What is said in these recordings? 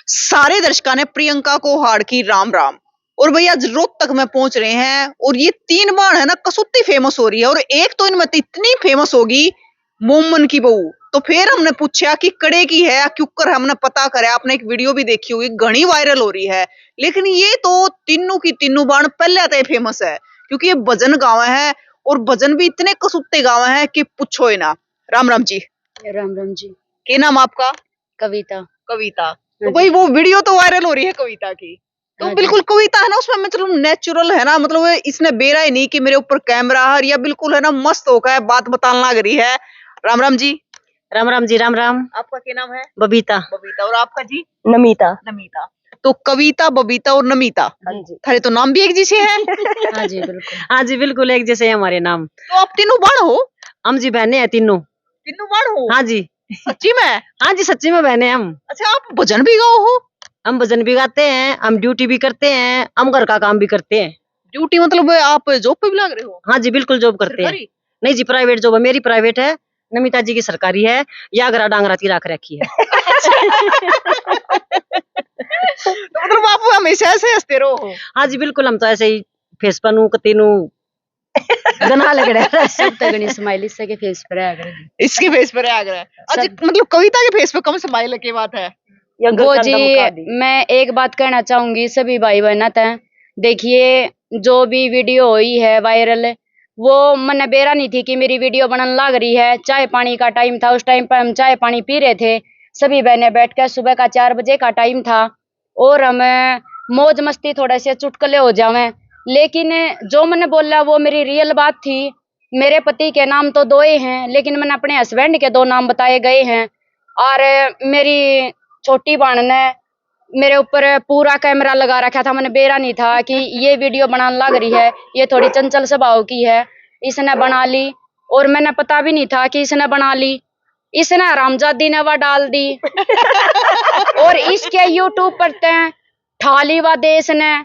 सारे दर्शकों ने प्रियंका को हार की राम राम। और भैया आज रोहतक में पहुंच रहे हैं और ये तीन बार है ना कसौती फेमस हो रही है और एक तो इनमें तो इतनी फेमस होगी मोमन की बहू। तो फिर हमने पूछा कि कड़े की है या कुकर है, हमने पता करा, आपने एक वीडियो भी देखी होगी, घनी वायरल हो रही है। लेकिन ये तो तीनों की तीनों बाण पहले तो फेमस है क्योंकि ये भजन गाँव है और भजन भी इतने कसुत्ते गाँव है कि पूछो ही ना। राम राम जी। राम राम जी। क्या नाम आपका? कविता। कविता। तो भाई वो वीडियो तो वायरल हो रही है कविता की, तो बिल्कुल कविता है ना उसमें मतलब नेचुरल है ना, मतलब इसने बेरा ही नहीं कि मेरे ऊपर कैमरा है, या बिल्कुल है ना मस्त होकर है, बात बताने लग रही है। राम राम जी। राम राम जी। राम राम। आपका क्या नाम है? बबीता। बबीता। और आपका जी? नमिता। नमिता। तो कविता, बबीता और नमिता, हाँ जी। थारे तो नाम भी एक जैसे हैं। हाँ जी बिल्कुल। हाँ जी बिल्कुल एक जैसे हैं हमारे नाम। तो आप तीनों बाण हो? हम जी बहने हैं तीनों। तीनों बाण हो? हाँ जी। सच्ची में? हाँ जी सच्ची में बहने हम। अच्छा आप भजन भी गाओ हो? हम भजन भी गाते हैं, हम ड्यूटी भी करते हैं, हम घर का काम भी करते हैं। ड्यूटी मतलब आप जॉब पे भी लग रहे हो? हाँ जी बिल्कुल जॉब करते हैं। नहीं जी प्राइवेट जॉब है, मेरी प्राइवेट है, नमिता जी की सरकारी है, या गरा डांगरा की राख रखी है। तो मतलब आप हमेशा ऐसे हंसते रहो? हाँ जी बिल्कुल हम तो ऐसे ही फेस पर नू कतीनू गना लग रहा है। सब तगनी स्माइल इससे के फेस पर आ गया, इसके फेस पर आ गया। अच्छा मतलब कविता के फेस पे कम स्माइल की बात है। वो जी मैं एक बात कहना चाहूंगी सभी भाई बहना तय, देखिए जो भी वीडियो हुई है वायरल, वो मन बेरा नहीं थी कि मेरी वीडियो बनने लग रही है। चाय पानी का टाइम था, उस टाइम पर हम चाय पानी पी रहे थे सभी बहनें बैठ कर, सुबह का 4 बजे का टाइम था और हम मौज मस्ती थोड़े से चुटकुले हो जावे। लेकिन जो मैंने बोला वो मेरी रियल बात थी। मेरे पति के नाम तो 2 ही हैं, लेकिन मैंने अपने हस्बैंड के 2 नाम बताए गए हैं। और मेरी छोटी बहन ने मेरे ऊपर पूरा कैमरा लगा रखा था, मैंने बेरा नहीं था कि ये वीडियो बनाने लग रही है, ये थोड़ी चंचल स्वभाव की है, इसने बना ली। और मैंने पता भी नहीं था कि इसने बना ली, इसने हरामजादी ने वह डाल दी। और इसके यूट्यूब पर तय ठाली व देश ने,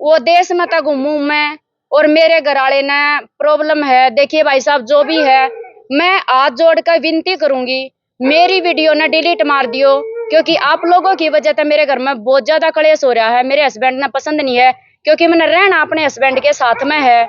वो देश में तो घूमू मैं और मेरे घराले ने प्रॉब्लम है। देखिए भाई साहब जो भी है, मैं हाथ जोड़कर विनती करूंगी मेरी वीडियो ने डिलीट मार दियो, क्योंकि आप लोगों की वजह से मेरे घर में बहुत ज्यादा कलेश हो रहा है। मेरे हस्बैंड ने पसंद नहीं है क्योंकि मैंने रहना अपने हस्बैंड के साथ में है।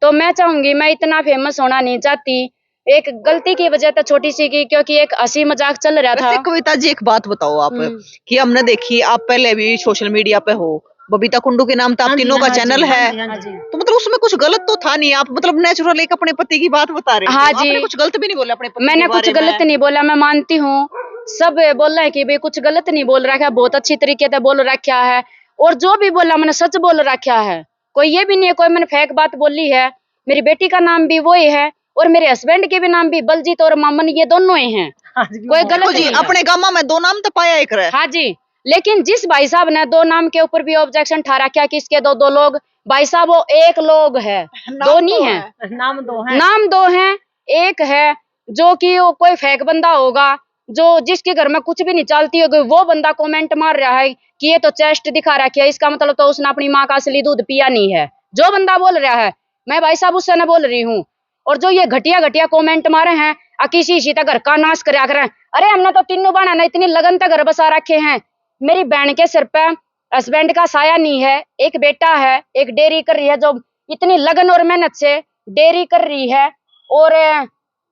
तो मैं चाहूंगी, मैं इतना फेमस होना नहीं चाहती, एक गलती की वजह से छोटी सी की, क्योंकि एक हंसी मजाक चल रहा था। कविता जी एक बात बताओ आप कि हमने देखी आप पहले भी सोशल मीडिया पे हो, बबीता कुंडू के नाम तो आप तीनों का चैनल है, तो मतलब उसमें कुछ गलत तो था नहीं, आप मतलब नेचुरल एक अपने पति की बात बता रहे हो। हाँ जी। आपने कुछ गलत भी नहीं बोला अपने पति मैंने कुछ गलत नहीं बोला, मैं मानती हूँ सब बोल रहे हैं कि भाई कुछ गलत नहीं बोल रखा है, बहुत अच्छी तरीके से बोल रखा है। और जो भी बोला मैंने सच बोल रखा है, कोई ये भी नहीं है कोई मैंने फेक बात बोली है। मेरी बेटी का नाम भी वो ही है और मेरे हस्बैंड के भी नाम भी बलजीत और मामन, ये दोनों ही हैं। कोई गलत नहीं। अपने गामा में 2 नाम तो पाया एक रहा। हाँ जी, लेकिन जिस भाई साहब ने 2 नाम के ऊपर भी ऑब्जेक्शन ठा रखा कि इसके 2 लोग, भाई साहब वो एक लोग है, 2 नहीं है। नाम 2 है, नाम 2 है। एक है जो कि कोई फेक बंदा होगा, जो जिसके घर में कुछ भी नहीं चलती होगी, वो बंदा कमेंट मार रहा है कि ये तो चेस्ट दिखा रखी है, इसका मतलब तो उसने अपनी माँ का असली दूध पिया नहीं है। जो बंदा बोल रहा है, मैं भाई साहब उससे न बोल रही हूँ। और जो ये घटिया घटिया कमेंट मारे हैं, किसी इसी तक घर का नाश कर रहे हैं। अरे हमने तो तीनों बहना ने इतनी लगन तक घर बसा रखे हैं। मेरी बहन के सिर पे हस्बैंड का साया नहीं है, एक बेटा है, एक डेयरी कर रही है जो इतनी लगन और मेहनत से डेयरी कर रही है। और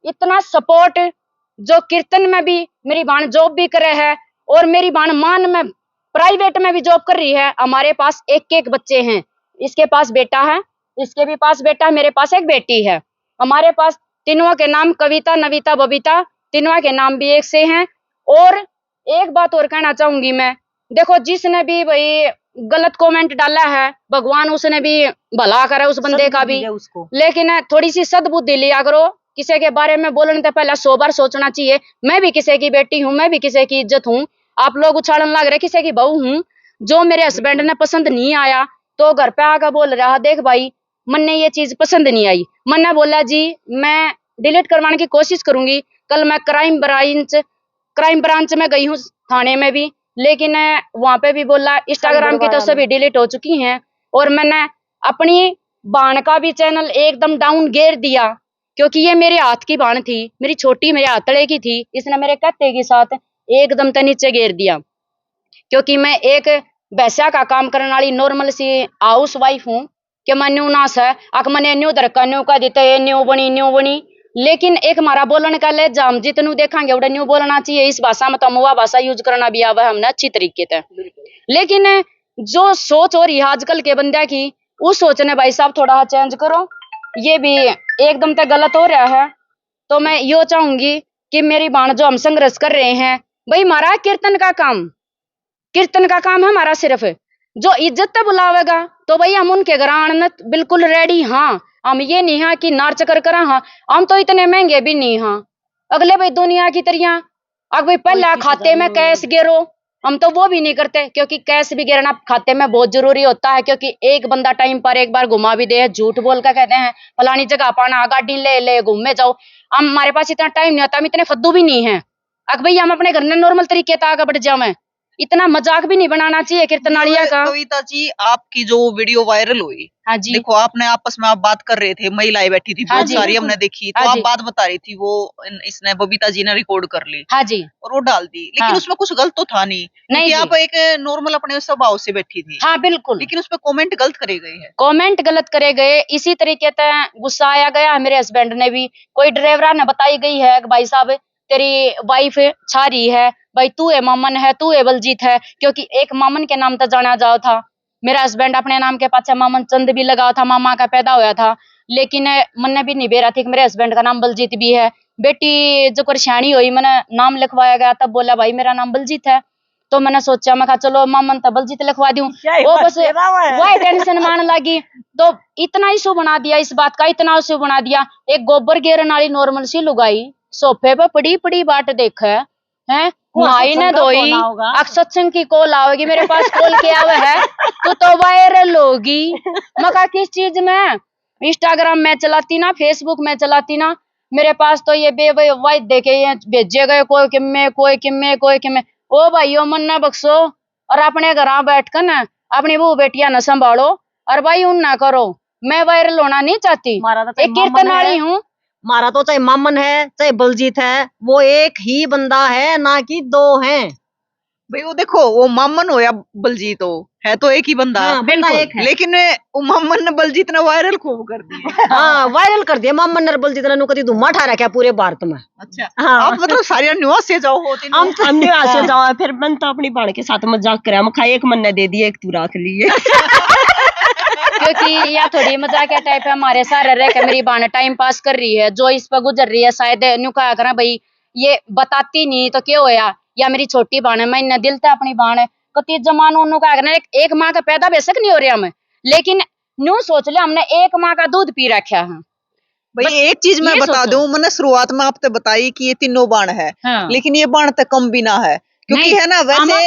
इतना सपोर्ट, जो कीर्तन में भी मेरी बहन जॉब भी करे है और मेरी बहन मान में प्राइवेट में भी जॉब कर रही है। हमारे पास एक एक बच्चे हैं, इसके पास बेटा है, इसके भी पास बेटा है, मेरे पास एक बेटी है। हमारे पास तीनों के नाम कविता, नविता, बबीता, तीनों के नाम भी एक से हैं। और एक बात और कहना चाहूंगी मैं, देखो जिसने भी भाई गलत कमेंट डाला है, भगवान उसने भी भला करे उस बंदे का भी, लेकिन थोड़ी सी सद्बुद्धि लिया करो। किसी के बारे में बोलने से पहले 100 बार सोचना चाहिए। मैं भी किसी की बेटी हूँ, मैं भी किसी की इज्जत हूँ। आप लोग उछालन लग रहे किसी की बहू हूँ। जो मेरे हस्बैंड ने पसंद नहीं आया तो घर पे आकर बोल रहा, देख भाई मन्ने ये चीज पसंद नहीं आई। मन्ने बोला जी मैं डिलीट करवाने की कोशिश करूंगी। कल मैं क्राइम ब्रांच में गई हूँ थाने में भी, लेकिन वहां पे भी बोला इंस्टाग्राम की तो सभी डिलीट हो चुकी हैं। और मैंने अपनी बहन का भी चैनल एकदम डाउन गिर दिया, क्योंकि ये मेरे हाथ की बहन थी, मेरी छोटी मेरे हाथड़े की थी, इसने मेरे कत्ते के साथ एकदम नीचे गिर दिया। क्योंकि मैं एक वैसा का काम करने वाली नॉर्मल सी हाउस वाइफ हूँ कि मैं न्यू नास है अक मैंने न्यू धरका न्यू का देते है न्यू बनी। लेकिन एक हमारा बोलने का ले जाम जितनू देखांगे उड़ा न्यू बोलना चाहिए। इस भाषा में तो मुआ भाषा यूज करना भी आवा हमने अच्छी तरीके से। लेकिन जो सोच हो रही है आजकल के बंदे की, उस सोच ने भाई साहब थोड़ा चेंज करो। ये भी एकदम तक गलत हो रहा है। तो मैं यो चाहूंगी कि मेरी बाण जो हम संघर्ष कर रहे हैं, भाई हमारा कीर्तन का काम है हमारा। सिर्फ जो इज्जत बुलावेगा तो भाई हम उनके घर आने बिल्कुल रेडी। हाँ, हम ये नहीं है कि नार चक्कर करा। हाँ, हम तो इतने महंगे भी नहीं। हाँ, अगले भाई दुनिया की तरह अब भाई पहले खाते में कैश गिरो, हम तो वो भी नहीं करते क्योंकि कैश भी गिरना खाते में बहुत जरूरी होता है। क्योंकि एक बंदा टाइम पर एक बार घुमा भी दे, झूठ बोल कर कहते हैं फलानी जगह पाना गाड़ी ले घूमने जाओ। हमारे पास इतना टाइम नहीं होता, हम इतने फद्दू भी नहीं है। अब भाई हम अपने घर में नॉर्मल तरीके से आगे बढ़ जावे, इतना मजाक भी नहीं बनाना चाहिए कीर्तनालिया का। कविता जी, आपकी जो वीडियो वायरल हुई, हाँ जी, देखो आपने आपस में आप बात कर रहे थे, महिलाएं बैठी थी बहुत सारी, हमने देखी तो हाँ आप जी, बात बता रही थी, वो इसने बबीता जी ने रिकॉर्ड कर ली हाँ जी, और वो डाल दी। लेकिन हाँ, उसमें कुछ गलत तो था नहीं, नहीं क्योंकि जी, आप एक नॉर्मल अपने स्वभाव से बैठी थी। हाँ बिल्कुल। लेकिन उसमें कमेंट गलत करे गए हैं। कमेंट गलत करे गए, इसी तरीके से गुस्सा आया गया मेरे हस्बैंड ने भी। कोई ड्राइवरा ने बताई गई है कि भाई साहब तेरी वाइफ छा रही है, भाई तू है मामन है, तू है बलजीत है। क्योंकि एक मामन के नाम तो जाना जाओ था, मेरा हस्बैंड अपने नाम के पाछे मामन चंद भी लगा था, मामा का पैदा होया था। लेकिन मैंने भी नहीं बेरा थी कि मेरे हस्बैंड का नाम बलजीत भी है। बेटी जो परेशानी हुई, मैंने नाम लिखवाया गया, तब बोला भाई मेरा नाम बलजीत है। तो मैंने सोचा, मैं कहा चलो मामन तो बलजीत लिखवा दूं। वो बस वही टेंशन मान लगी, तो इतना इशू बना दिया इस बात का, इतना इशू बना दिया। एक गोबर गिरन वाली नॉर्मल सी लुगाई सोफे पे पड़ी बाट देख है नहाई ने धोई, अब सत्संग की कॉल आओगी मेरे पास, कॉल किया हुआ है तू तो वायरल होगी। मैं कहा किस चीज में? इंस्टाग्राम में चलाती ना, फेसबुक में चलाती ना, मेरे पास तो ये बेवाई देखे भेजे गए, कोई किमे। ओ भाइयों मन न बख्शो और अपने घर बैठ कर ना अपनी बहू बेटियां न संभालो और भाई उन ना करो। मैं वायरल होना नहीं चाहती, एक कीर्तन वाली हूँ। मारा तो चाहे मामन है चाहे बलजीत है, वो एक ही बंदा है, ना कि दो हैं। भाई वो देखो, वो मामन हो या बलजीत हो, है तो एक ही बंदा। हाँ, बंदा एक है। लेकिन वो मामन ने बलजीत ने वायरल खूब कर दिया। हाँ, वायरल कर दिया मामन ने बलजीत ने, कदी धुम्मा ठा रखा पूरे भारत में। अच्छा, हाँ। आप मतलब सारे न्यूज से जाओ हो तीनों? हम न्यूज से जाओ, फिर मन तो अपनी बाण के साथ मजाक करे, हम खाए एक मन ने दे दिए, एक तू रख लिए। क्योंकि यह थोड़ी मजाक टाइप है, हमारे सारे रह के मेरी बाण टाइम पास कर रही है, जो इस पर गुजर रही है शायद न्यू कहा करा भाई ये बताती नहीं तो क्या होया, या मेरी छोटी बाण है, मैं इन्हें दिल था अपनी बाण है कती जमान उन्होंने कहा करना। एक माँ का पैदा बेशक नहीं हो रहा हमें, लेकिन न्यू सोच ले हमने एक माँ का दूध पी रखा है। भाई एक चीज मैं बता दूं, मैंने शुरुआत में आपसे बताई कि ये तीनों बाण है, लेकिन ये बाण तक कम भी ना है, क्योंकि है ना वैसे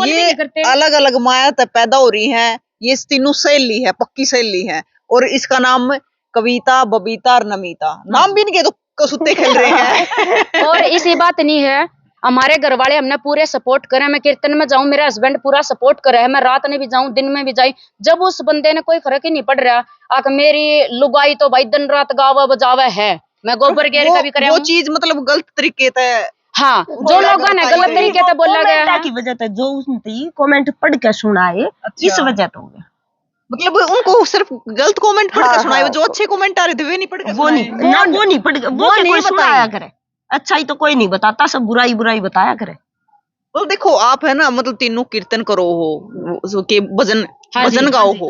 ये अलग अलग माया तक पैदा हो रही हैं। ये तीनों सहेली है, पक्की सहेली है, और इसका नाम कविता, बबीता और नमिता, नाम भी इनके तो कसुत्ते खेल रहे हैं। और इसी बात नहीं है, हमारे घर वाले हमने पूरे सपोर्ट करे। मैं कीर्तन में जाऊं, मेरा हस्बैंड पूरा सपोर्ट करे है, मैं रात में भी जाऊं दिन में भी जाई, जब उस बंदे ने कोई फर्क ही नहीं पड़ रहा। आक मेरी लुगाई तो भाई दिन रात गावा बजावा है, मैं गोबर गेर का भी करे वो चीज मतलब गलत तरीके से। हाँ, जो लोगों ने गलत तरीके से बोला गया है की वजह से, जो उसने कमेंट पढ़ के सुनाए, इस वजह तो मतलब उनको सिर्फ गलत कमेंट पढ़ के सुनाए, जो अच्छे कमेंट आ रहे थे वे नहीं पढ़ के वो नहीं पढ़ वो नहीं बताया करे, अच्छाई तो कोई नहीं बताता, सब बुराई बताया करे। तो देखो आप है ना, मतलब तीनों कीर्तन करो हो के भजन गाओ हो।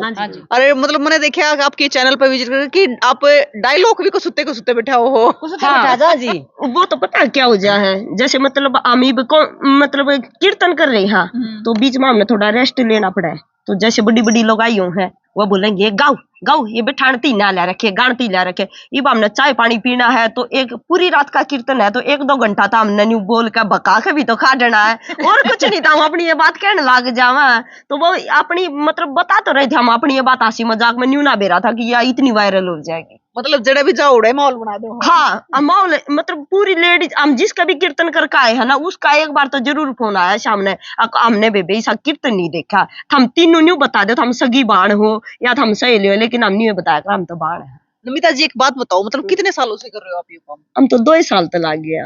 अरे मतलब मैंने देखा आपके चैनल पे विजिट करके कि आप डायलॉग भी को सुत्ते बैठा हो। हाँ जी, वो तो पता क्या हो जाए है, जैसे मतलब अमीब को मतलब कीर्तन कर रहे हैं, तो बीच में हमने थोड़ा रेस्ट लेना पड़ा है। तो जैसे बड़ी लोग आई हैं, वो बोलेंगे गाओ गाओ, ये बिठानती ना ला रखे, गानती ला रखे। ये हमने चाय पानी पीना है, तो एक पूरी रात का कीर्तन है, तो 1-2 घंटा था हमने न्यू बोल कर बका के भी तो खा देना है, और कुछ नहीं था। हम अपनी ये बात कहने लग जावा, तो वो अपनी मतलब बता तो रहे थे, हम अपनी ये बात हंसी मजाक में न्यू ना बेरा था कि यह इतनी वायरल हो जाएगी। मतलब जड़े भी जाओ उड़े माहौल बना दो। हाँ, माहौल मतलब पूरी लेडीज, हम जिसका भी कीर्तन करके आए है ना, उसका एक बार तो जरूर फोन आया सामने, हमने बेबे ऐसा कीर्तन नहीं देखा, हम तीनों न्यू बता दो, हम सगी बाण हो या हम सहेली हो, लेकिन हम नहीं बताया हम तो बाण है। नमिता जी एक बात बताओ, मतलब कितने सालों से कर रहे हो आप ये काम? हम तो 2 साल तो लग गया।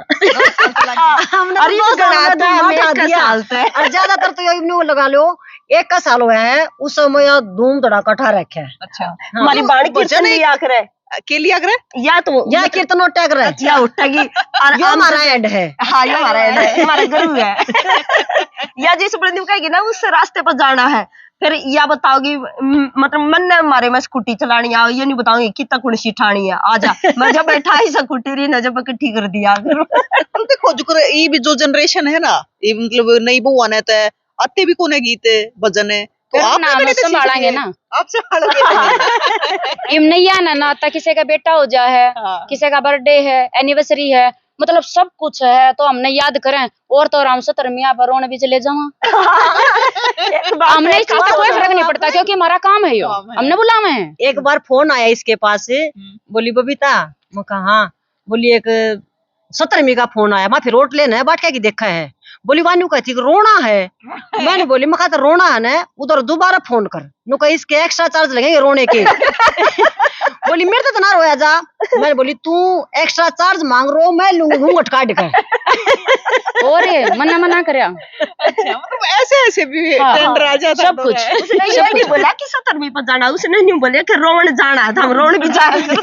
हमने तो 2 साल था, हम 1 साल से और ज्यादातर तो ये न्यू लगा लो 1 साल हुआ है। उस समय धूम धड़ाका ठा रखे है। अच्छा, हमारी बाण कीर्तन लिया करे के लिया करे या तो या कीर्तन उठा करे या उठेगी और यो हमारा एड है। हाँ ये हमारा एड है, हमारा गुरु है। या जिस बंदी कहेगी ना उस रास्ते पर जाना है, फिर या बताओगी मतलब मन ने हमारे में स्कूटी चलानी है, ये नहीं बताऊंगी कितना कुर्सी ठानी है, आजा मैं जब बैठा ही स्कूटी रही ना जब इकट्ठी कर दिया। देखो जो ये भी जो जनरेशन है ना, ये मतलब नई बउआ ने तो आते भी कोने गीत भजन है, तो आप संभालेंगे ना, आप संभालोगे। इम नहीं आना ना, आता किसी का बेटा हो जा है, किसी का बर्थडे है, एनिवर्सरी है, मतलब सब कुछ है तो हमने याद करें। और तो आराम से तरमिया पर रोने भी चले जाओ। हमने इस चीज का कोई फर्क नहीं पड़ता क्योंकि हमारा काम है यो, हमने बुलावे हैं। एक बार फोन आया इसके पास से, बोली बबीता, मैं कहा हाँ, बोली एक 17वीं का फोन आया, मैं फिर रोट लेना है बाटका की देखा है। बोली वानू कहती रोना है। मैंने बोली मैं कहा रोना है ना, उधर दोबारा फोन कर, नु कहा इसके एक्स्ट्रा चार्ज लगेंगे रोने के। बोली मेरे तो ना रोया जा। मैंने बोली तू एक्स्ट्रा चार्ज मांग रो, मैं लूंगी घूंघट काट कर। और ये मना मना करया। अच्छा, मतलब ऐसे भी ट्रेंड आ जाता सब कुछ। उसने ये नहीं बोला कि 17वीं पर जाना, उसने नहीं बोला कि रोण जाना है, हम रोण भी जाएंगे।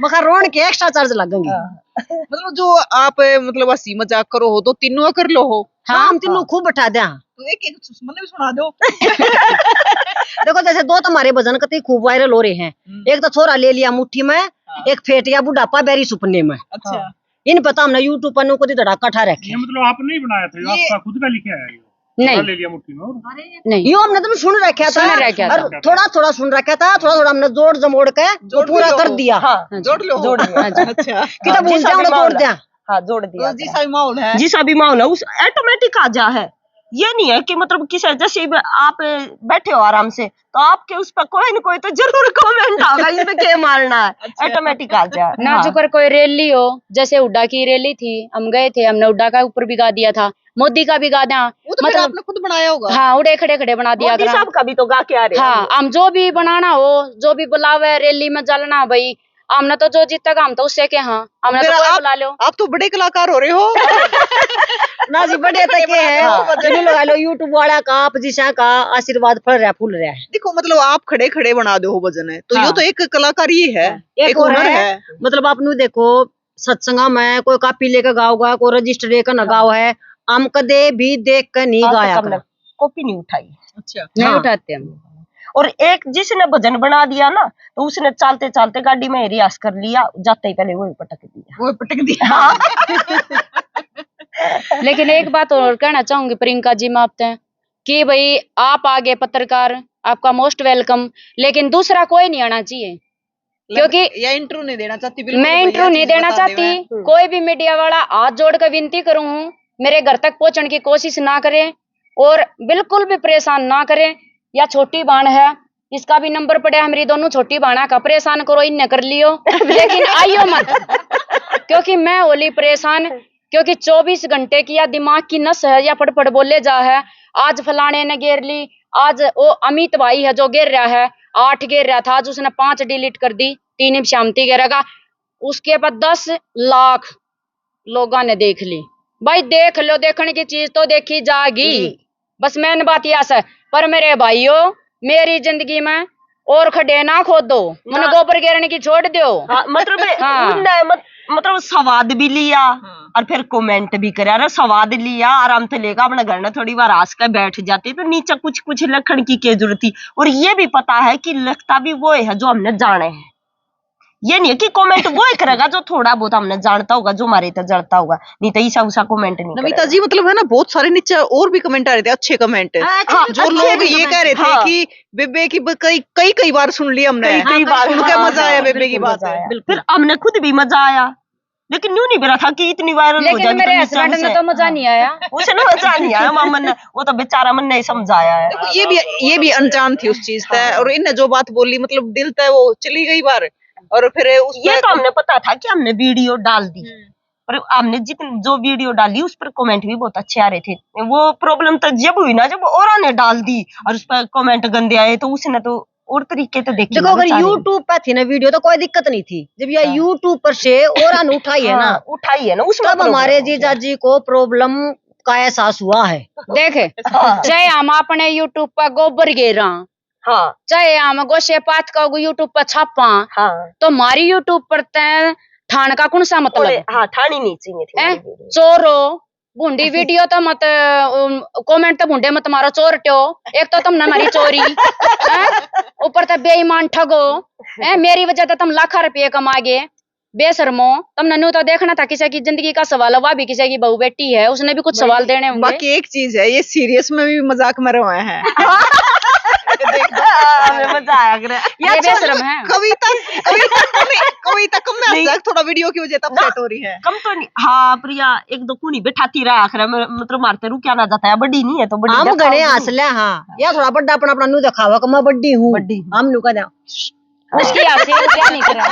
मखा रोण के एक्स्ट्रा चार्ज लगेंगे। मतलब जो आप मतलब हंसी मजाक करो हो तो तीनों कर लो हो। हाँ हम तीनों खूब बैठा दे। तो एक मतलब भी सुना दो। देखो जैसे 2 तो हमारे भजन कतई खूब वायरल हो रहे हैं। एक तो छोरा ले लिया मुट्ठी में, एक फेटिया बुढ़ापा बेरी सुपने में। अच्छा, इन पता हमने यूट्यूब पर को धड़ाका ठा रखे। मतलब आपने नहीं बनाया था, आपका खुद का लिखा है? नहीं ले लिया मुट्ठी में और नहीं, यो हमने तो सुन रखा था, और थोड़ा थोड़ा सुन रखा था, थोड़ा थोड़ा हमने जोड़ जमोड़ के जो पूरा कर दिया। जोड़ लो, जोड़ दिया। अच्छा, कितना भूल जाओ जोड़ दिया। हाँ जोड़ दिया। जी सा माहौल है, जी सा भी माहौल है, उस ऑटोमेटिक आ जा है। ये नहीं है कि मतलब किसी जैसे आप बैठे हो आराम से तो आपके उस पर कोई न कोई तो जरूर कमेंट आएगा इसमें क्या मारना है। ऑटोमेटिक आ जा ना। जो कर कोई रैली हो, जैसे हुड्डा की रैली थी, हम गए थे, हमने हुड्डा का ऊपर भी गा दिया था, मोदी का भी गा दिया। वो तो मतलब आपने खुद बनाया होगा। हाँ उड़े खड़े खड़े बना दिया। मोदी साहब का भी तो गा के आ रहे। हाँ हम जो भी बनाना हो, जो भी बुलावे रैली में चलना भाई, हमने तो जो जीतेगा हम तो उससे के हाँ हमने तो कोई बुला लो। आप तो बड़े कलाकार हो रहे हो। ना जी बड़े तक के है, लगा लो यूट्यूब वाला का आप जिसा का आशीर्वाद फल रहा फूल रहा है। देखो मतलब आप खड़े खड़े बना दो भजन है तो ये तो एक कलाकारी है, एक हुनर है। मतलब आप नु देखो सत्संगा में कोई कापी लेकर गाओगा, कोई रजिस्टर लेकर न गाओ है, हम कदे भी देख कर नहीं गाया, कॉपी नहीं उठाई। अच्छा नहीं उठाते हम। और एक जिसने भजन बना दिया ना तो उसने चलते चलते गाड़ी में रियाज कर लिया, जाते ही पहले वही पटक दिया। हाँ। लेकिन एक बात और कहना चाहूंगी प्रियंका जी, मैं आपसे कि भाई आप आगे पत्रकार, आपका मोस्ट वेलकम, लेकिन दूसरा कोई नहीं आना चाहिए क्योंकि या इंट्रो नहीं देना चाहती। मैं इंट्रो नहीं देना चाहती। कोई भी मीडिया वाला हाथ जोड़ कर विनती करूं हूं, मेरे घर तक पहुंचने की कोशिश ना करें और बिल्कुल भी परेशान ना करें। या छोटी बाण है, इसका भी नंबर पड़ा है, मेरी दोनों छोटी बाणा का परेशान करो, इन्हें कर लियो, लेकिन आइयो मत, क्योंकि मैं होली परेशान, क्योंकि 24 घंटे की या दिमाग की नस है या फटफट बोले जा है। आज फलाने ने घेर ली, आज वो अमित भाई है जो घेर रहा है, 8 घेर रहा था, आज उसने 5 डिलीट कर दी, 3 शांति घेरेगा, उसके बाद 10 लाख लोगों ने देख ली। भाई देख लो, देखने की चीज तो देखी जाएगी, बस मैंने बात यह है। पर मेरे भाइयों मेरी जिंदगी में और खड्डे ना खोदो, मैंने गोबर घेरने की छोड़ दो। मतलब स्वाद भी लिया और फिर कमेंट भी करे, अरे स्वाद लिया आराम से लेगा अपने घर में, थोड़ी बार आस कर बैठ जाते तो नीचे कुछ कुछ लखन की क्या जरूरत थी। और ये भी पता है कि लिखता भी वो है जो हमने जाने हैं, ये नहीं है कि कमेंट वो ही करेगा जो थोड़ा बहुत हमने जानता होगा, जो हमारे तो जड़ता होगा, नहीं तो ऐसा उसा कमेंट नहीं। नमिता जी मतलब है ना, बहुत सारे नीचे और भी कमेंट आ रहे थे, अच्छे कमेंट। जो लोग ये कह रहे थे कि बेबे की कई बार सुन ली हमने, कई बार सुन के मजा आया बेबे की बात है। फिर हमने खुद भी मजा आया, लेकिन यूं नहीं मेरा था कि इतनी वायरल हो जाए। मेरे हस्बैंड ने तो मजा नहीं आया, उसने मजा नहीं आया, मामन ने वो तो बेचारा मन ने समझाया है। ये भी अनजान थी उस चीज से, और इनने जो बात बोली मतलब दिल तक वो चली गई बार। और फिर ये तो हमने पता था कि हमने वीडियो डाल दी, पर हमने जितनी जो वीडियो डाली उस पर कमेंट भी बहुत अच्छे आ रहे थे। वो प्रॉब्लम तो जब हुई ना जब और ने डाल दी और उस पर कमेंट गंदे आए, तो उसने तो और तरीके तो देखे। देखो अगर यूट्यूब पे थी ना वीडियो तो कोई दिक्कत नहीं थी, जब ये यूट्यूब पर से और उठाई है ना, उठाई है ना, उसमें तब हमारे जीजा जी को प्रॉब्लम का एहसास हुआ है। देखे चाहे हम अपने यूट्यूब पर गोबर गेरा, हाँ चाहे हम गोशे पात का यूट्यूब पर छापा, हाँ तो हमारी यूट्यूब पर तय ठाण का कौन सा मतलब? हाँ ठानी नहीं चाहिए थी हमारी वीडियो। चोरो बूंदी वीडियो तो मत कमेंट तो बूंदे मत मारो चोरट्यो, एक तो तुमने हमारी चोरी ऊपर तो बेईमान ठगो, मेरी वजह तो तुम लाखों रुपये कमा गए बेशर्मो। तुमने न्यू तो देखना था किसी की जिंदगी का सवाल, वह भी किसी की बहू बेटी है, उसने भी कुछ सवाल देने होंगे। बाकी एक चीज है, ये सीरियस में भी मजाक में रहे हैं। मजा आया ये बेशर्म है। कविता कम में हंस थोड़ा वीडियो की वजह तब सेट हो रही है। कम तो नहीं। हाँ प्रिया एक दो कुनी बैठाती रहा आखिर मतलब मारते रू क्या ना जाता है, बड़ी नहीं है तो बड़ी हम गणे हंस ले। हाँ या थोड़ा बड़ा अपना अपना न्यू दिखावा कि मैं बड्डी हूँ, हम न्यू का उसकी हंसी क्या नहीं करा।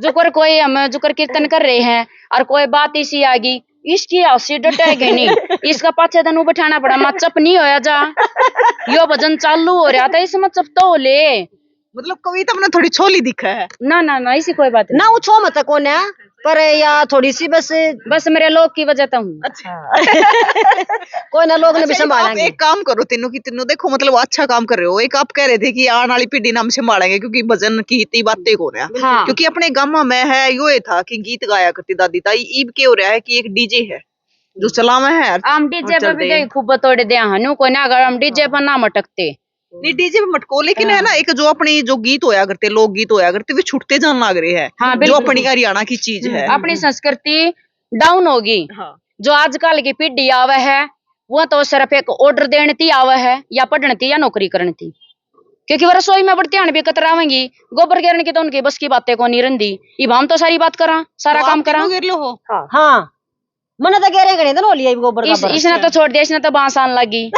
जुकर कोई हम जुकर कीर्तन कर रहे हैं और कोई बात इसी आ गई, इसकी हंसी डटेगी नहीं, इसका पाछे तनु बैठाना पड़ा, मैं चप नहीं होया जा, यो भजन चालू हो रहा था इसमें चप तो ले। मतलब कविता में थोड़ी छोली दिखा है। ना ना ना ऐसी कोई बात नहीं ना, वो छो मत कौन है पर या थोड़ी सी बस मेरे लोग की वजह तो हूँ। कोई ना लोग ने भी संभालेंगे। एक काम करो तीनों की तीनों, देखो मतलब अच्छा काम कर रहे हो। एक आप कह रहे थे कि आने वाली पीढ़ी नाम संभालेंगे क्योंकि भजन की इतनी बातें हो रहा है। हाँ। क्योंकि अपने गांव में है यो ये था कि गीत गाया करती दादी ताई, ईब के हो रहा है कि एक डीजे है जो चला में है। हम डीजे पर भी खूब तोड़ दे हनु को ना, अगर हम डीजे पर ना मटकते नहीं डीजे पे मटको, लेकिन है ना एक जो अपनी जो गीत होया करते, लोक गीत होया करते, वे छुटते जान लग रहे हैं। हाँ, जो अपनी हरियाणा की चीज है, अपनी संस्कृति डाउन होगी। हाँ। जो आजकल की पीढ़ी आवे है वो तो सिर्फ एक ऑर्डर देने ती आवे है या पढ़ने ती या नौकरी करने ती, क्योंकि वो रसोई में बढ़ती भी कतरावेंगी, गोबर गिरने की तो उनकी बस की बातें को नहीं रही। इब हम तो सारी बात करा, सारा काम करा। हाँ मैंने तो कह रहे ना लिया गोबर का इसने तो छोड़ दिया, इसने तो बांस आने लगी।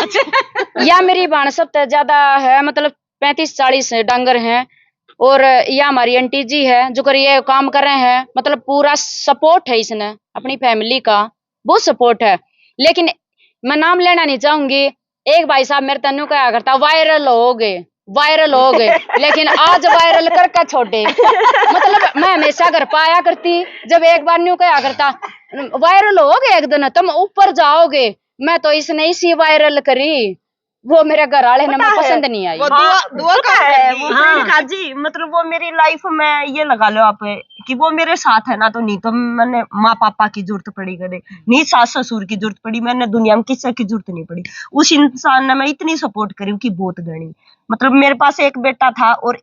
या मेरी बाण सबसे ज्यादा है, मतलब 35-40 डांगर हैं, और या हमारी आंटी जी है जो कर ये काम कर रहे हैं, मतलब पूरा सपोर्ट है इसने अपनी फैमिली का, बहुत सपोर्ट है। लेकिन मैं नाम लेना नहीं चाहूंगी, एक भाई साहब मेरे तनु क्या करता, वायरल हो गए, लेकिन आज वायरल करके छोड़े। मतलब मैं हमेशा घर पाया करती, जब एक बार न्यू क्या करता वायरल हो गए एक दिन तुम ऊपर जाओगे, मैं तो इसने इसी वायरल करी, वो मेरे घर वाले ने पसंद नहीं आई। दुआ का है वो प्रियंका जी, मतलब वो मेरी लाइफ में ये लगा लो आप कि वो मेरे साथ है ना, तो नहीं तो मैंने माँ पापा की जरूरत पड़ी करे, नहीं सास ससुर की जरूरत पड़ी, मैंने दुनिया में किसी की जरूरत नहीं पड़ी। उस इंसान ने मैं इतनी सपोर्ट करी कि बहुत गणी। मतलब मेरे पास एक बेटा था और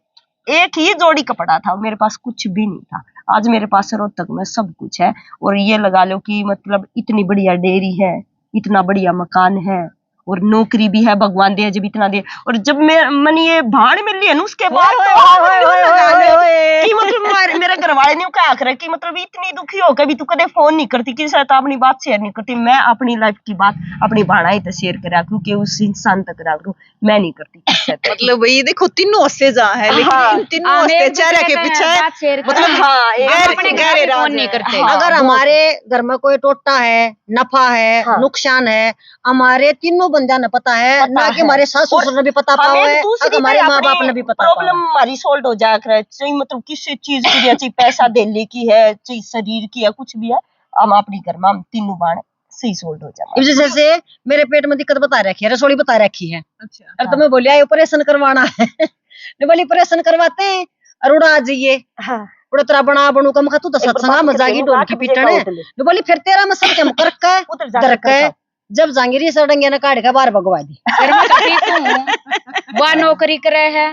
एक ही जोड़ी कपड़ा था, मेरे पास कुछ भी नहीं था। आज मेरे पास रोहतक में सब कुछ है, और ये लगा लो कि मतलब इतनी बढ़िया डेयरी है, इतना बढ़िया मकान है, और नौकरी भी है, भगवान दे जब इतना दे। और जब मैंने ये भाड़ मिल ली है ना उसके बाद कि मतलब मेरे घर वाले ने क्या आखिर कि मतलब इतनी दुखी हो कभी तू कदे फोन नहीं करती, किसी से अपनी बात शेयर नहीं करती। मैं अपनी लाइफ की बात अपनी भाड़ाई तो शेयर करा करूं कि उस इंसान तक करा करूं, मैं नहीं करती किसी से। मतलब वही देखो तीनों हंसे जा है, लेकिन इन तीनों हंसते चेहरे के पीछे मतलब फोन नहीं करते। अगर हमारे घर में कोई टोटा है, नफा है, नुकसान है, हमारे तीनों बंदा ने पता है ना, कि हमारे सास ससुर ने भी पता पाओ है, हमारे माँ बाप ने भी पता। प्रॉब्लम हमारी सॉल्व हो जाया करे, चाहे मतलब किसी चीज की है, चाहे पैसा देने की है, चाहे शरीर की है, कुछ भी है, हम अपनी घर में हम तीनों बाण सही सोल्ड हो जाए। जैसे मेरे पेट में दिक्कत बता रखी है, रसोड़ी बता रखी है। अच्छा। और तुम्हें बोलिया ऑपरेशन करवाना है, बोली ऑपरेशन करवाते हैं और उड़ा आ जाइए, उड़ा तेरा बना बनू का मखा, तू तो सत्संगा मजागी ढोल की पीटन है, बोली फिर तेरा में सब क्या कर के जब जांगिरी सड़ंगे ना काट के बाहर भगवा दी। वह नौकरी करे है,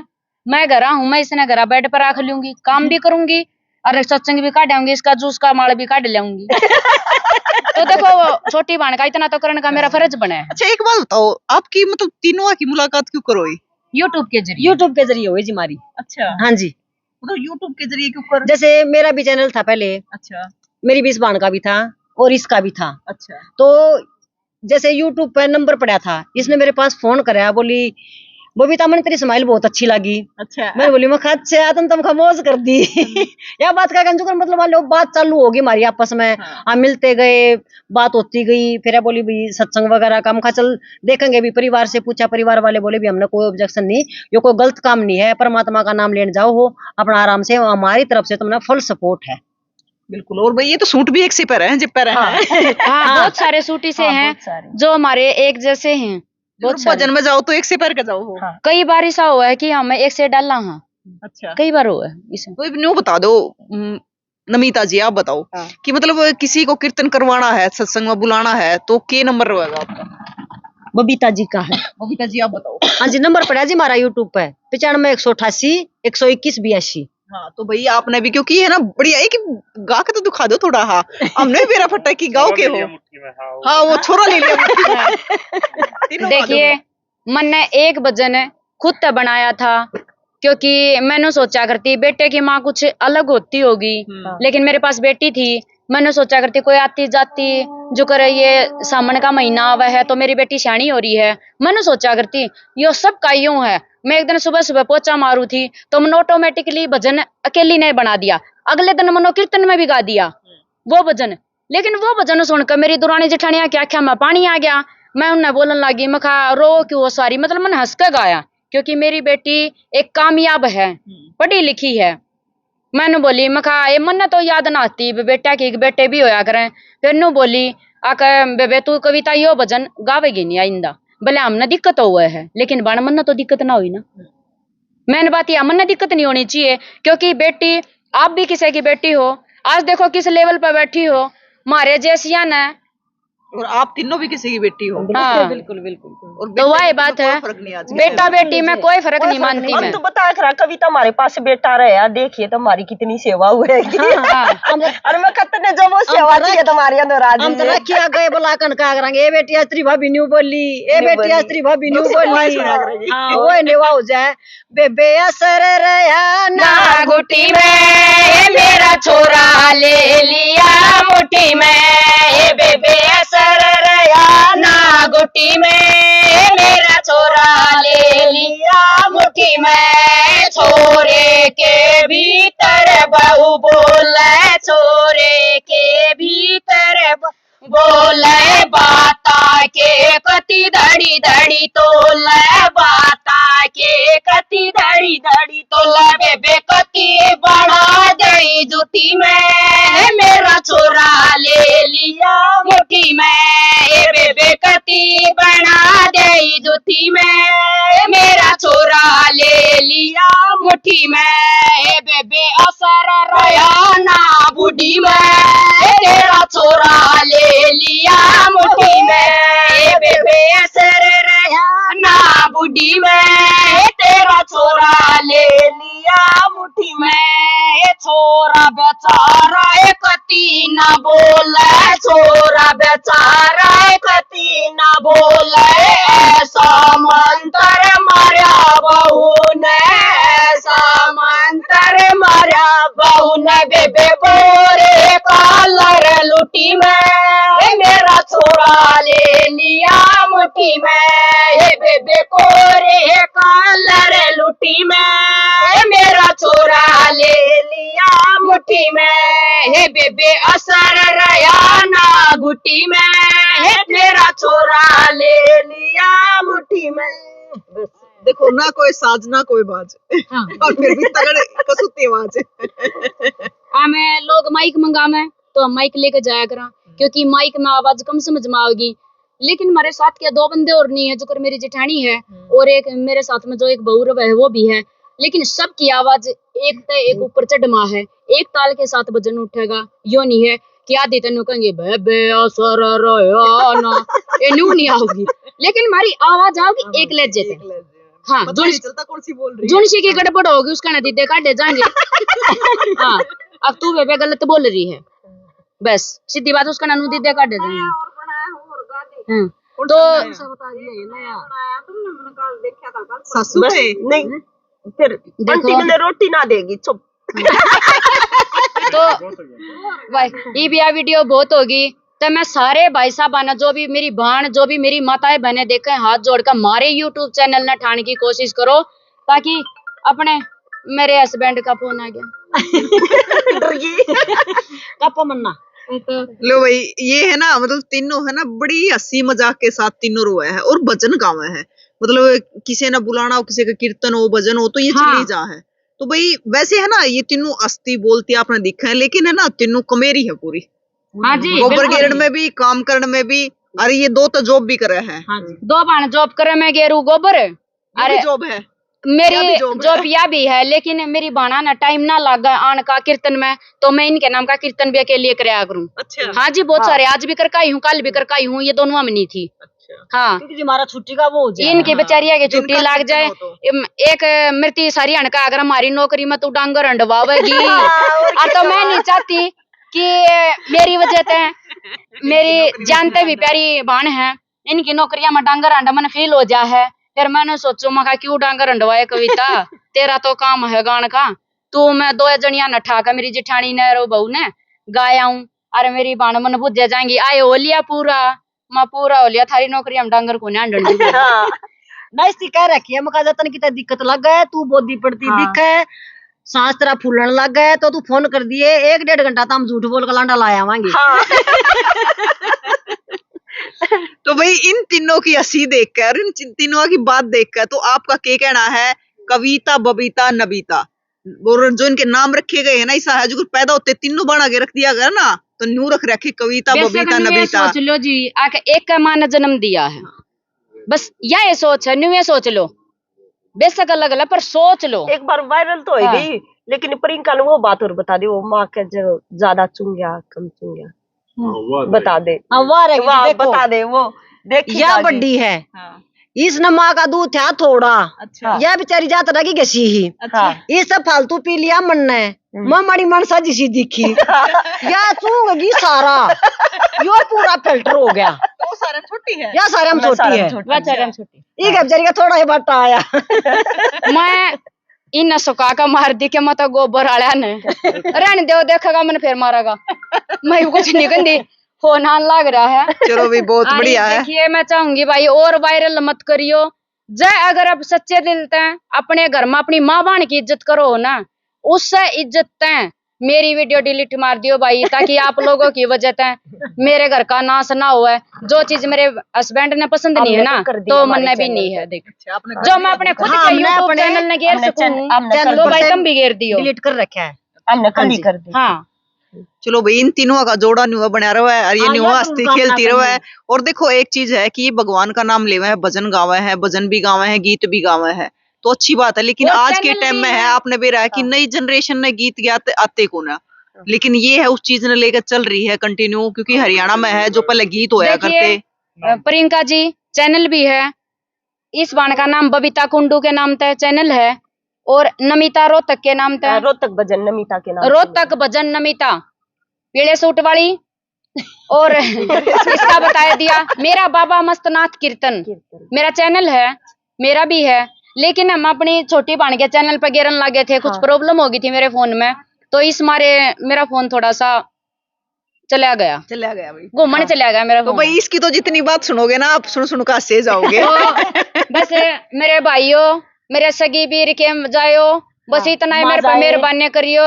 मैं घर हूँ, मैं इसने घर बेड पर रख लूंगी, काम भी करूंगी और सत्संग भी काटेंगे, इसका जूस का माल भी काट लेंगी। तो देखो छोटी बहन का इतना तो करने का मेरा फर्ज बना है। अच्छा एक बात बताओ, आपकी मतलब तीनों की मुलाकात क्यों करो? यूट्यूब के जरिए हुई जी हमारी। अच्छा। हाँ जी, मतलब यूट्यूब के जरिए क्यों कर? जैसे मेरा भी चैनल था पहले। अच्छा। मेरी भी इस बहन का भी था और इसका भी था। अच्छा। तो जैसे यूट्यूब पे नंबर पड़ा था, इसने मेरे पास फोन कराया, बोली बबीता मैंने तेरी स्माइल बहुत अच्छी लगी। अच्छा मैं बोली मैं अच्छा तुम खामोश कर दी। यह बात का कंजूकर मतलब मान लो बात चालू होगी हमारी आपस में। हम मिलते गए, बात होती गई, फिर बोली भाई सत्संग वगैरह काम खा चल देखेंगे भी। परिवार से पूछा, परिवार वाले बोले भी हमने कोई ऑब्जेक्शन नहीं, ये कोई गलत काम नहीं है, परमात्मा का नाम लेने जाओ हो अपना आराम से, हमारी तरफ से तुमने फुल सपोर्ट है। बिल्कुल। और भाई ये तो सूट भी एक से पर है, जिप पर है। हाँ, बहुत सारे सूटी से हैं जो हमारे एक जैसे हैं। बहुत भजन में जाओ तो एक से पर का जाओ हो। कई बार ऐसा हुआ है कि हमें एक से डालना है। अच्छा, कई बार हुआ है इसे। तो न्यू बता दो नमिता जी, आप बताओ कि मतलब किसी को कीर्तन करवाना है, सत्संग में बुलाना है, तो के नंबर रहेगा आपका? बबीता जी का है। बबीता जी आप बताओ। हाँ जी, नंबर पड़ा जी हमारा यूट्यूब पे 95 188 121 82। हाँ तो भाई आपने भी, क्योंकि है ना बढ़िया है कि गा के तो दिखा दो थोड़ा। हाँ हमने भी मेरा फट्टा की गाँव के हो। हाँ वो छोरा ले लिया मुट्ठी में। देखिए, मैंने एक भजन खुद तो बनाया था, क्योंकि मैंने सोचा करती बेटे की माँ कुछ अलग होती होगी, लेकिन मेरे पास बेटी थी। मैंने सोचा करती कोई आती जाती जो करे, ये सावन का महीना आवा है तो मेरी बेटी शानी हो रही है। मैंने सोचा करती यो सब का यूं है। मैं एक दिन सुबह सुबह पोचा मारू थी तो मैंने ऑटोमेटिकली भजन अकेली ने बना दिया। अगले दिन मैंने कीर्तन में भी गा दिया वो भजन। लेकिन वो भजन सुनकर मेरी दुरानी जेठानिया की आंखों में पानी आ गया। मैं उन्हें बोलने लगी, मैं कहा रो क्यों सारी, मतलब मैंने हंस के गाया, क्योंकि मेरी बेटी एक कामयाब है, पढ़ी लिखी है। मैंने बोली, मैं कहा ये मन तो याद ना आती बेटा की बेटे भी होया करें। फिर नु बोली आकर बेबे तू कविता यो भजन गावेगी नहीं आइंदा। भले हमने दिक्कत हुआ है, लेकिन बन मन तो दिक्कत ना हुई ना। मैंने बात यह मन दिक्कत नहीं होनी चाहिए, क्योंकि बेटी आप भी किसी की बेटी हो। आज देखो किस लेवल पर बैठी हो, मारे जैसिया ने, और आप तीनों भी किसी की बेटी हो। हाँ बिल्कुल बिल्कुल। और तो वही बात है, बेटा बेटी में कोई फर्क नहीं मानती हम मैं। तो बता कर कविता हमारे पास बेटा रहे यार, देखिए तो हमारी कितनी सेवा हुई है। और मैं कितने जब वो सेवा की है तुम्हारी अनुराग हम तो रखिया गए बुला कन का करेंगे, ए बेटी अस्त्री भाभी न्यू बोली, ए बेटी अस्त्री भाभी न्यू बोली। हाँ वो नेवा हो जाए। बेबे असर रहा ना गुटी में मेरा छोरा ले लिया मुट्ठी में, ये बेबे असर रहा ना गुटी में मेरा छोरा ले लिया मुट्ठी में। छोरे के भीतर बहू बोले, छोरे के भीतर बोले बाता के कति धड़ी धड़ी तोले, बाता के कति धड़ी धड़ी तोले। बेबे कति बढ़ा गई जुती में मेरा छोरा ले लिया मुट्ठी में, ये बेबे कति बढ़ा गई जुती में मेरा छोरा ले लिया मुट्ठी में। ये बेबे असर रहा ना बूढ़ी में तेरा छोरा ले लिया मुट्ठी में, ये बेबे असर रहा ना बूढ़ी में तेरा छोरा ले लिया मुट्ठी में। ये छोरा बेचारा कति ना बोले, छोरा बेचारा कति ना बोले। ऐसा मंत्र मारा बहू ने, ऐसा मंत्र मारा बहू ने। बेबे बोरे कलर लुटी में मेरा छोरा ले लिया मुट्ठी में, ये बेबे कोरे कलर लुटी में मेरा छोरा ले लिया मुट्ठी में। हे बेबे असर रहा ना गुटी में मेरा छोरा ले लिया मुट्ठी में। देखो ना कोई साज ना कोई बाज। हाँ। और फिर भी तगड़े कसूती आवाज। हमें लोग माइक मंगावे तो हम माइक लेके जाया करा, क्योंकि माइक में आवाज कम समझ में आएगी। लेकिन हमारे साथ के दो बंदे और नहीं है, जो कर मेरी जेठानी है और एक मेरे साथ में जो एक बहू है वो भी है। लेकिन सबकी आवाज एक ते एक ऊपर चढ़मा है, एक ताल के साथ भजन उठेगा। यो नहीं है कि आधी तेन कहेंगे बेबे असर रहा ना, ये न्यू नहीं आओगी, लेकिन हमारी आवाज आओगी एक लहजे से। हाँ जुनसी की गड़बड़ होगी उसका ना दीदे काटे जाएंगे। हाँ अब तू बेबे गलत बोल रही है, बस सीधी बात, उसका नानू दीदे काटे जाएंगे। तो सासू नहीं फिर आंटी मैंने रोटी ना देगी चुप। तो भाई ये भी वीडियो बहुत होगी, तो मैं सारे भाई साहब ने जो भी मेरी बहन जो भी मेरी माताएं बहनें देखे हाथ जोड़कर मारे यूट्यूब चैनल ने ठाने की कोशिश करो, ताकि अपने मेरे हस्बैंड का फोन आ गया कप मन्ना लो भाई, ये है ना, मतलब तीनों है ना बड़ी हंसी मजाक के साथ तीनों रोए है और भजन गावे है। मतलब किसी ने बुलाना हो, किसी का कीर्तन हो, भजन हो, तो ये हाँ। चली जा है। तो भाई वैसे है ना, ये तीनों अस्थि बोलती आपने दिखा है, लेकिन है ना तीनों कमेरी है पूरी। हाँ जी, गोबर बिल्कुल। गिरण में भी, काम करने में भी। अरे ये दो तो जॉब भी करे हैं। हाँ जी। 2 बाण जॉब करे मैं गेरू गोबर। अरे जॉब है, मेरी जॉब जॉब या भी है, लेकिन मेरी बाणा ना टाइम ना लगा आन का कीर्तन में, तो मैं इनके नाम का कीर्तन भी अकेले कराया करूँ। अच्छा। हाँ जी, बहुत सारे, आज भी करके आई हूँ, कल भी करके आई हूँ, ये दोनों में नहीं थी। हाँ, क्योंकि हमारा छुट्टी का वो हो जाए। इनकी बेचारिया की छुट्टी जिनका लग कीर्तन जाए। हो तो। एक मृत्यु सारी अनका अगर हमारी नौकरी में तू डांगर अंडवावेगी, और तो मैं नहीं चाहती कि मेरी वजह से मेरी जानते भी प्यारी बाण है, इनकी नौकरियां में डांगर अंडा मन फील हो जा है। फिर मैंने सोचो मैं क्यों डांगर अंडवाए कविता, तेरा तो काम है गान का, तू मैं 2 जनिया न ठाका मेरी जिठानी ने रो बहू ने गाया हूँ। अरे मेरी बाण मन बुझे जाएंगी, आए हो लिया पूरा, मैं पूरा हो लिया, थारी नौकरी हम डांगर को ना डंडी। नहीं इसकी कह रखी है मका जतन की दिक्कत लग गए, तू बोदी पड़ती दिख है, सांस तेरा फूलने लग गए, तो तू फोन कर दिए 1-1.5 घंटा तो हम झूठ बोल कर लांडा लाया आवांगे। तो भाई इन तीनों की हंसी देखकर, इन तीनों की बात देखकर, तो आपका क्या कहना है? कविता, बबीता, नबीता, और जो इनके नाम रखे गए हैं ना, ऐसा है जो कुछ पैदा होते तीनों बना के रख दिया गया ना, तो न्यू रख रखे कविता, बबीता, नबीता। सोच लो जी, आके एक का माँ ने जन्म दिया है, बस ये सोच है, न्यू ये सोच लो, बेशक अलग अलग पर सोच लो। एक बार वायरल तो हो गई, लेकिन प्रियंका ने वो बात और बता दी, वो माँ के जो ज्यादा चुन गया कम चुन गया, बता दे। हाँ वाह रहेगी, वाह, देखो बता दे वो देखी यह बड्डी है। इसने माँ का दूध था थोड़ा, यह बेचारी जात रही घसी ही, ये सब फालतू पी लिया मन ने, माँ माड़ी मनसा जिसी दिखी, यह चूंगी सारा, यो पूरा फिल्टर हो गया। तो सारा छोटी है, यह सारे हम छोटी है, ये बेचारी का थोड़ा ही बट्टा आया। मैं इन सुखा का मार दी के मत गोबर आया ने रहने दो, देखेगा मैंने फिर मारेगा, मैं कुछ नहीं कहती, फोन आन लग रहा है। चलो भी बहुत बढ़िया है। देखिए मैं चाहूंगी भाई और वायरल मत करियो, जय अगर आप सच्चे दिल से अपने घर में अपनी माँ बहन की इज्जत करो ना, उससे इज्जत तय मेरी वीडियो डिलीट मार दियो भाई, ताकि आप लोगों की वजह से मेरे घर का नाश ना हुआ। जो चीज मेरे हस्बैंड ने पसंद नहीं है ना, तो मन भी नहीं है। देख जो मैं अपने खुद के यूट्यूब चैनल ने घेर सकूं, लो भाई तुम भी घेर दियो, डिलीट कर रखा है हमने कल ही कर दी। हाँ चलो भाई इन तीनों का जोड़ा न्यूआ बना रहा है, और ये न्यूआ हस्ती खेलती रहा है। और देखो एक चीज है कि ये भगवान का नाम लेवा है, भजन गावे है, भजन भी गावे है, गीत भी गावे है, तो अच्छी बात है। लेकिन आज के टाइम में है, आपने भी रहा कि नई जनरेशन ने गीत गाते आते को ना, लेकिन ये है उस चीज ने लेकर चल रही है कंटिन्यू, क्योंकि हरियाणा में है जो पहले गीत होया करते। प्रियंका जी चैनल भी है, इस बाण का नाम बबीता कुंडू के नाम से चैनल है, और नमिता रोहतक के नाम से, रोहतक भजन नमिता के नाम, रोहतक भजन नमिता पीले सूट वाली। और इसका बताया दिया मेरा बाबा मस्तनाथ कीर्तन मेरा चैनल है, मेरा भी है, लेकिन हम अपनी छोटी बाण के चैनल पर गिरन लगे थे, कुछ प्रॉब्लम हो गई थी मेरे फोन में, तो इस मारे मेरा फोन थोड़ा सा चला गया भाई, घूमने चला गया मेरा तो फोन। भाई इसकी तो जितनी बात सुनोगे ना आप, सुन का से जाओगे। तो बस मेरे भाइयों, मेरे सगी बीर के जायो, बस इतना ही मेरे पर मेहरबानी करियो।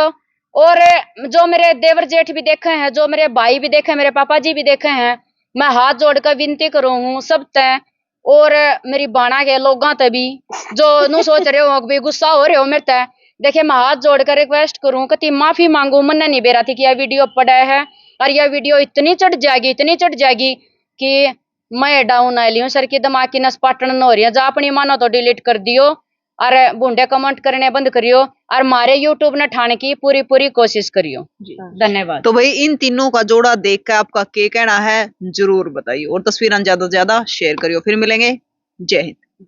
और जो मेरे देवर जेठ भी देखे हैं, जो मेरे भाई भी देखे, मेरे पापा जी भी देखे हैं, मैं हाथ जोड़कर विनती करूँ हूँ सब तय, और मेरी बाणा के लोगों तक भी जो नू सोच रहे हो भी गुस्सा हो रहे हो मेरे तय, देखिए मैं हाथ जोड़कर रिक्वेस्ट करूँ, कति माफी मांगू, मन नहीं बेरा थी कि यह वीडियो पड़ा है, और यह वीडियो इतनी चढ़ जाएगी कि मैं डाउन आ ली हूँ, सर की दिमाग की नस पाटन हो रही है, जा अपनी मानो तो डिलीट कर दियो, और बूढ़े कमेंट करने बंद करियो, और मारे यूट्यूब ने ठाने की पूरी कोशिश करियो। धन्यवाद। तो भाई इन तीनों का जोड़ा देख कर आपका क्या कहना है जरूर बताइए, और तस्वीरें ज्यादा से ज्यादा शेयर करियो। फिर मिलेंगे, जय हिंद।